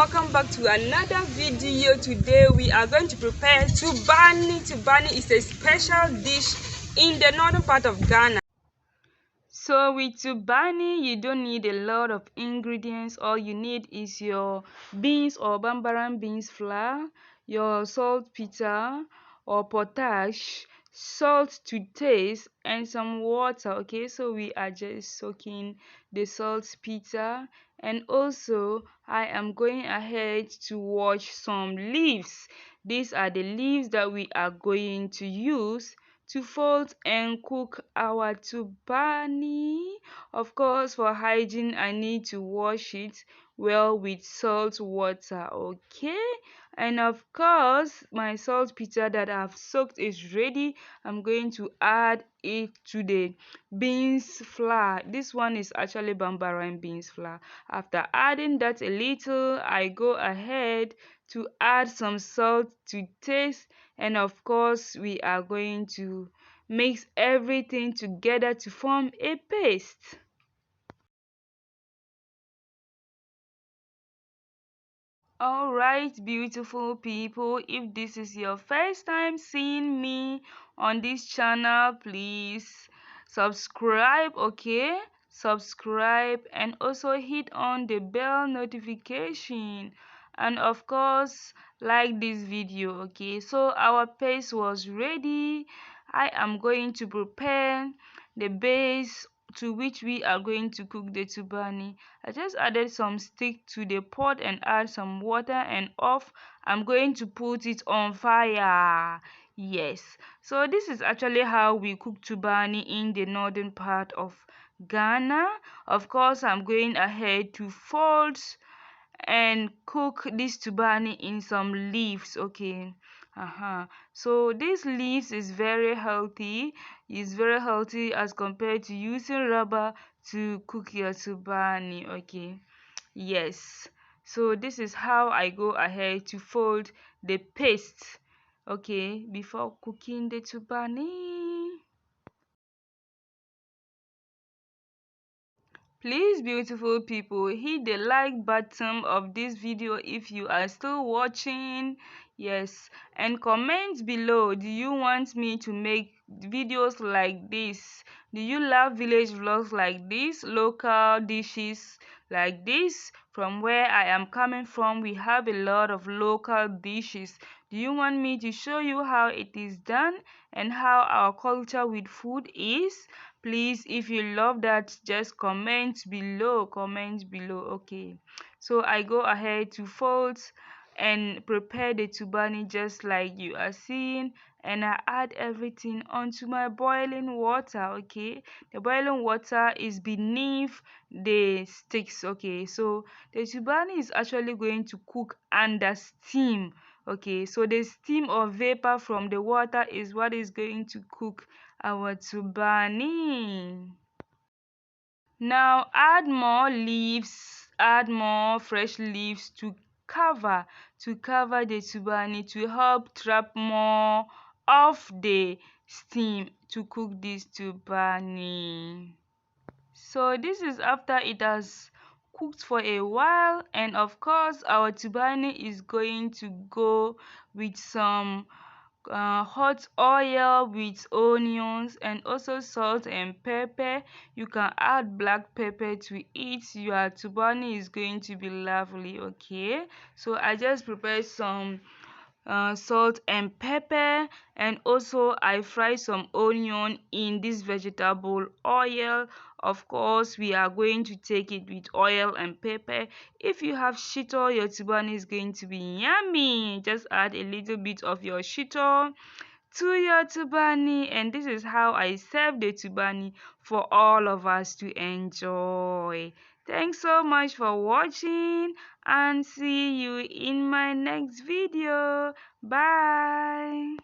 welcome back to another video. Today we are going to prepare Tubani. Tubani is a special dish in the northern part of Ghana. So with Tubani, you don't need a lot of ingredients. All you need is your beans or bambaran beans flour, your saltpeter or potash, salt to taste, and some water. Okay, so we are just soaking the saltpeter, and also I am going ahead to wash some leaves. These are the leaves that we are going to use to fold and cook our Tubani. Of course, for hygiene, I need to wash it well with salt water, okay? And of course, my saltpeter that I've soaked is ready. I'm going to add it to the beans flour. This one is actually bambaran beans flour. After adding that a little, I go ahead to add some salt to taste, and of course we are going to mix everything together to form a paste. Alright, beautiful people, if this is your first time seeing me on this channel, please subscribe, okay? Subscribe and also hit on the bell notification, and of course like this video, okay? So our paste was ready. I am going to prepare the base to which we are going to cook the Tubani. I just added some stick to the pot and add some water, and off I'm going to put it on fire. Yes, so this is actually how we cook Tubani in the northern part of Ghana. Of course, I'm going ahead to fold and cook this Tubani in some leaves, okay? So this leaves is very healthy. It's very healthy as compared to using rubber to cook your Tubani, okay? Yes, so this is how I go ahead to fold the paste, okay, before cooking the Tubani. Please, beautiful people, hit the like button of this video if you are still watching. Yes, and comment below, do you want me to make videos like this? Do you love village vlogs like this, local dishes like this? From where I am coming from, we have a lot of local dishes. Do you want me to show you how it is done and how our culture with food is? Please, if you love that, just comment below, okay? So I go ahead to fold and prepare the Tubani just like you are seeing, and I add everything onto my boiling water, okay? The boiling water is beneath the sticks, okay? So the Tubani is actually going to cook under steam, okay? So the steam or vapor from the water is what is going to cook our Tubani. Now add more leaves, add more fresh leaves to cover the Tubani to help trap more of the steam to cook this Tubani. So this is after it has cooked for a while, and of course our Tubani is going to go with some hot oil with onions and also salt and pepper. You can add black pepper to it. Your Tubani is going to be lovely, okay? So I just prepared some salt and pepper, and also I fry some onion in this vegetable oil. Of course, we are going to take it with oil and pepper. If you have shito, your Tubani is going to be yummy. Just add a little bit of your shito to your Tubani, and this is how I serve the Tubani for all of us to enjoy. Thanks so much for watching, and see you in my next video. Bye.